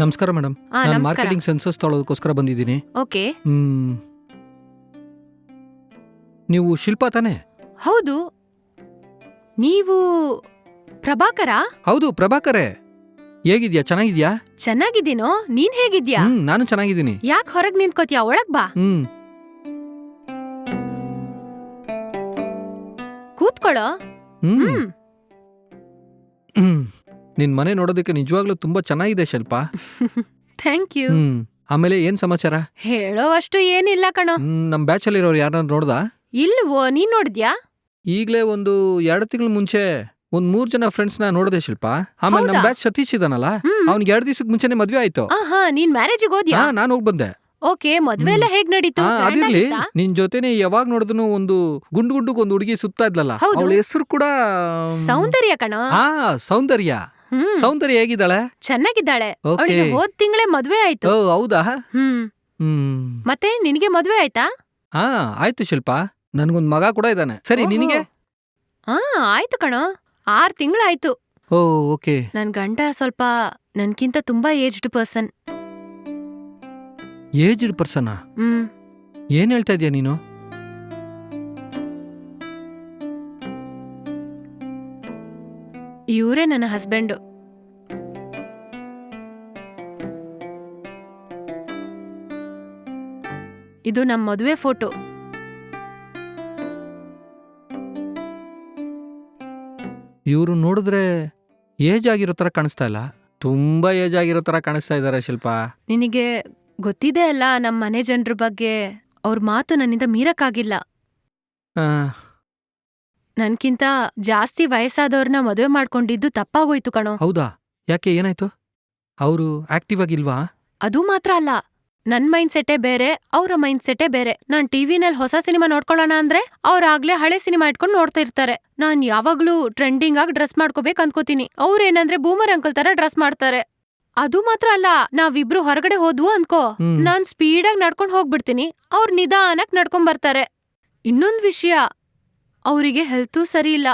ನಮಸ್ಕಾರ ಮೇಡಮ್. ನಾನು ನಮಸ್ಕಾರ. ಮಾರ್ಕೆಟಿಂಗ್ ಸೆನ್ಸಸ್ ತೊಗೊಳೋದಕ್ಕೋಸ್ಕರ ಬಂದಿದ್ದೀನಿ. ಓಕೆ. ನೀವು ಶಿಲ್ಪಾ ತಾನೇ? ಹೌದು. ನೀವು ಪ್ರಭಾಕರ? ಹೌದು, ಪ್ರಭಾಕರೇ. ಹೇಗಿದ್ಯಾ? ಚೆನ್ನಾಗಿದ್ಯಾ? ಚೆನ್ನಾಗಿದ್ದೀನೋ, ನೀನ್ ಹೇಗಿದ್ಯಾ? ನಾನು ಚೆನ್ನಾಗಿದ್ದೀನಿ. ಯಾಕ್ ಹೊರಗ್ ನಿಂತ್ಕೋತ್ಯಾ? ಒಳಗ್ ಬಾ, ಕೂತ್ಕೊಳ್ಳೋ. ಹ್ಮ್. ನಿನ್ ಮನೆ ನೋಡೋದಕ್ಕೆ ನಿಜವಾಗ್ಲೂ ತುಂಬಾ ಚೆನ್ನಾಗಿದೆ ಶಿಲ್ಪಾ. Thank you. ಆಮೇಲೆ ಏನ್ ಸಮಾಚಾರ? ಹೇಳೋ ಅಷ್ಟು ಏನಿಲ್ಲ ಕಣೋ. ನಮ್ ಬ್ಯಾಚ್ ಅಲ್ಲಿರೋರು ಯಾರನ್ನ ನೋಡ್ದಾ? ಇಲ್ವೋ, ನೀನ್ ನೋಡಿದ್ಯಾ? ಈಗ್ಲೇ ಒಂದು 2 ತಿಂಗಳ ಮುಂಚೆ ಒಂದ್ 3 ಜನ ಫ್ರೆಂಡ್ಸ್ ನ ನೋಡಿದೆ ಶಿಲ್ಪಾ. ಆಮೇಲೆ ನಮ್ ಹೌದಾ? ಬ್ಯಾಚ್ ಸತೀಶ್ ಇದಾನಲ್ಲ, ಅವ್ನಿಗೆ 2 ದಿವಸಕ್ಕೆ ಮುಂಚೆನೆ ಮದ್ವೆ ಆಯ್ತು. ಆಹಾ, ನೀನ್ ಮ್ಯಾರೇಜಿಗೆ ಹೋದ್ಯಾ? ನಾನು ಹೋಗ್ ಬಂದೆ. ಓಕೆ, ಮದ್ವೆ ಎಲ್ಲ ಹೇಗ್ ನಡೀತು? Grand ಅದಿರ್ಲಿ, ಆಗಿತ್ತಾ? ನಿನ್ ಜೊತೆನೆ ಯಾವಾಗ್ ನೋಡಿದ್ರು ಒಂದು ಗುಂಡು ಒಂದು ಹುಡುಗಿ ಸುತ್ತಾ ಇದ್ಲಲ್ಲ, ಹೌದು. ಅವಳ ಹೆಸರು ಕೂಡ ಸೌಂದರ್ಯ ಕಣೋ. ಸೌಂದರ್ಯ. ಹ್ಮ್, ಸೌಂದರ್ಯ ಹೇಗಿದ್ದಾಳೆ? ಚೆನ್ನಾಗಿದ್ದಾಳೆ. ಓಕೆ. ಅವಳಿಗೆ ಹೋದ್ ತಿಂಗಳೇ ಮದ್ವೆ ಆಯ್ತು. ಓ ಹೌದಾ? ಹ್ಮ್. ಹ್ಮ್. ಮತ್ತೆ ನಿನಗೆ ಮದ್ವೆ ಆಯ್ತಾ? ಆಯ್ತು ಶಿಲ್ಪಾ. ನನ್ಗೊಂದ್ ಮಗ ಕೂಡ ಇದ್ದಾನೆ. ಸರಿ, ಓಹೋ. ನಿನಗೆ? ಆಯ್ತು ಕಣೋ, 6 ತಿಂಗಳಾಯ್ತು. Oh okay. ನನ್ ಗಂಡ ಸ್ವಲ್ಪ ನನ್ಕಿಂತ ತುಂಬಾ ಏಜ್ಡ್ ಪರ್ಸನ್. Aged person? ಹ್ಮ್. ಏನ್ ಹೇಳ್ತಾ ಇದೀಯ ನೀನು? ಇವ್ರೇ ನನ್ನ ಹಸ್ಬೆಂಡು. ಇದು ನಮ್ ಮದುವೆ ಫೋಟೋ. ಇವ್ರು ನೋಡಿದ್ರೆ ಏಜ್ ಆಗಿರೋ ತರ ಕಾಣಿಸ್ತಾ ಇಲ್ಲ, ತುಂಬಾ ಏಜ್ ಆಗಿರೋ ತರ ಕಾಣಿಸ್ತಾ ಇದಾರೆ ಶಿಲ್ಪಾ. ನಿನಗೆ ಗೊತ್ತಿದೆ ಅಲ್ಲ ನಮ್ ಮನೆ ಜನರ ಬಗ್ಗೆ. ಅವ್ರ ಮಾತು ನನ್ನಿಂದ ಮೀರಕ್ಕಾಗಿಲ್ಲ. ಆ, ನನ್ಕಿಂತ ಜಾಸ್ತಿ ವಯಸ್ಸಾದವ್ರನ್ನ ಮದುವೆ ಮಾಡ್ಕೊಂಡಿದ್ದು ತಪ್ಪಾಗೋಯ್ತು ಕಣೋ. ಹೌದಾ? ಯಾಕೆ, ಏನಾಯ್ತು? ಅವರು ಆಕ್ಟಿವ್ ಆಗಿಲ್ವಾ? ಅದು ಮಾತ್ರ ಅಲ್ಲ, ನನ್ ಮೈಂಡ್ ಸೆಟ್ಟೇ ಬೇರೆ, ಅವ್ರ ಮೈಂಡ್ ಸೆಟ್ಟೇ ಬೇರೆ. ನಾನ್ ಟಿವಿನಲ್ಲಿ ಹೊಸ ಸಿನಿಮಾ ನೋಡ್ಕೊಳ್ಳೋಣ ಅಂದ್ರೆ ಅವ್ರಾಗ್ಲೇ ಹಳೆ ಸಿನಿಮಾ ಇಟ್ಕೊಂಡು ನೋಡ್ತಾ ಇರ್ತಾರೆ. ನಾನ್ ಯಾವಾಗ್ಲೂ ಟ್ರೆಂಡಿಂಗ್ ಆಗಿ ಡ್ರೆಸ್ ಮಾಡ್ಕೋಬೇಕು ಅನ್ಕೋತೀನಿ. ಅವ್ರೇನಂದ್ರೆ ಬೂಮರ್ ಅಂಕಲ್ ತರ ಡ್ರೆಸ್ ಮಾಡ್ತಾರೆ. ಅದು ಮಾತ್ರ ಅಲ್ಲ, ನಾವಿಬ್ರು ಹೊರಗಡೆ ಹೋದ್ವು ಅನ್ಕೋ, ನಾನ್ ಸ್ಪೀಡಾಗಿ ನಡ್ಕೊಂಡ್ ಹೋಗ್ಬಿಡ್ತೀನಿ, ಅವ್ರು ನಿಧಾನಕ್ ನಡ್ಕೊಂಡ್ ಬರ್ತಾರೆ. ಇನ್ನೊಂದ್ ವಿಷಯ, ಅವರಿಗೆ ಹೆಲ್ತೂ ಸರಿ ಇಲ್ಲ.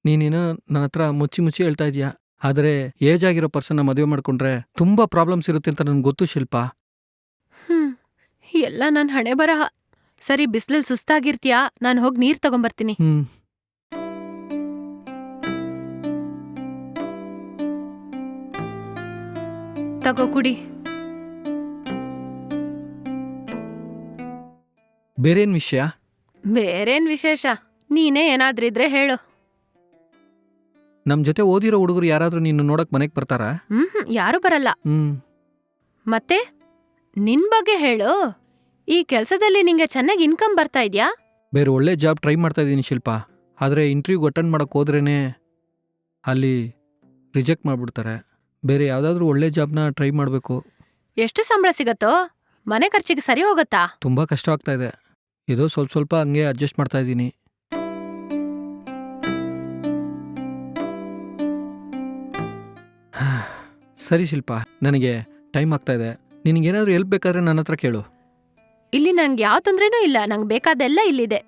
ನೀನೇನೋ ನನ್ನ ಹತ್ರ ಮುಚ್ಚಿ ಹೇಳ್ತಾ ಇದೀಯಾ, ಆದ್ರೆ ಏಜ್ ಆಗಿರೋ ಪರ್ಸನ್ನ ಮದುವೆ ಮಾಡ್ಕೊಂಡ್ರೆ ತುಂಬಾ ಪ್ರಾಬ್ಲಮ್ಸ್ ಇರುತ್ತೆ ಅಂತ ನನ್ಗೆ ಗೊತ್ತು ಶಿಲ್ಪಾ. ಎಲ್ಲ ನನ್ ಹಣೆ ಬರಹ. ಸರಿ, ಬಿಸ್ಲಲ್ ಸುಸ್ತಾಗಿರ್ತೀಯಾ, ನಾನ್ ಹೋಗಿ ನೀರ್ ತಗೊಂಬರ್ತೀನಿ. ತಗೋ ಕುಡಿ. ಬೇರೇನ್ ವಿಷಯ? ಬೇರೇನ್ ವಿಶೇಷ? ನೀನೇ ಏನಾದ್ರಿದ್ರೆ ಹೇಳು. ನಮ್ ಜೊತೆ ಓದಿರೋ ಹುಡುಗರು ಯಾರಾದ್ರೂ ನೀನು ನೋಡಕ್ ಮನೆಗ್ ಬರ್ತಾರಾ? ಯಾರು ಬರಲ್ಲ. ಮತ್ತೆ ನಿನ್ ಬಗ್ಗೆ ಹೇಳು. ಈ ಕೆಲ್ಸದಲ್ಲಿ ನಿಂಗೆ ಚೆನ್ನಾಗಿ ಇನ್ಕಮ್ ಬರ್ತಾ ಇದ್ಯಾ? ಬೇರೆ ಒಳ್ಳೆ ಜಾಬ್ ಟ್ರೈ ಮಾಡ್ತಾ ಇದೀನಿ ಶಿಲ್ಪಾ. ಆದ್ರೆ ಇಂಟರ್ವ್ಯೂಗೆ ಅಟೆಂಡ್ ಮಾಡಕ್ ಹೋದ್ರೇನೆ ಅಲ್ಲಿ ರಿಜೆಕ್ಟ್ ಮಾಡ್ಬಿಡ್ತಾರೆ. ಬೇರೆ ಯಾವ್ದಾದ್ರು ಒಳ್ಳೆ ಜಾಬ್ನ ಟ್ರೈ ಮಾಡ್ಬೇಕು. ಎಷ್ಟು ಸಂಬಳ ಸಿಗತ್ತೋ? ಮನೆ ಖರ್ಚಿಗೆ ಸರಿ ಹೋಗತ್ತಾ? ತುಂಬಾ ಕಷ್ಟ ಆಗ್ತಾ ಇದೆ. ಇದೋ ಸ್ವಲ್ಪ ಹಂಗೆ ಅಡ್ಜಸ್ಟ್ ಮಾಡ್ತಾ ಇದ್ದೀನಿ. ಸರಿ ಶಿಲ್ಪಾ, ನನಗೆ ಟೈಮ್ ಆಗ್ತಾ ಇದೆ. ನಿನಗೇನಾದ್ರೂ ಹೆಲ್ಪ್ ಬೇಕಾದ್ರೆ ನನ್ನ ಹತ್ರ ಕೇಳು. ಇಲ್ಲಿ ನಂಗೆ ಯಾವ ತೊಂದ್ರೆನೂ ಇಲ್ಲ, ನಂಗೆ ಬೇಕಾದೆಲ್ಲ ಇಲ್ಲಿದೆ.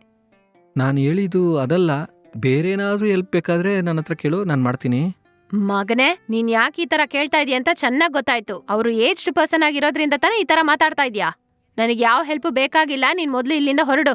ನಾನು ಹೇಳಿದ್ದು ಅದಲ್ಲ, ಬೇರೆ ಏನಾದ್ರೂ ಹೆಲ್ಪ್ ಬೇಕಾದ್ರೆ ನನ್ನ ಹತ್ರ ಕೇಳು, ನಾನು ಮಾಡ್ತೀನಿ. ಮಗನೇ, ನೀನ್ ಯಾಕೆ ಈ ತರ ಕೇಳ್ತಾ ಇದೀಯ ಅಂತ ಚೆನ್ನಾಗ್ ಗೊತ್ತಾಯ್ತು. ಅವರು ಏಜ್ಡ್ ಪರ್ಸನ್ ಆಗಿರೋದ್ರಿಂದ ತಾನೇ ಈ ತರ ಮಾತಾಡ್ತಾ ಇದ್ಯಾ. ನನಗೆ ಯಾವ ಹೆಲ್ಪ್ ಬೇಕಾಗಿಲ್ಲ, ನೀನ್ ಮೊದ್ಲು ಇಲ್ಲಿಂದ ಹೊರಡು.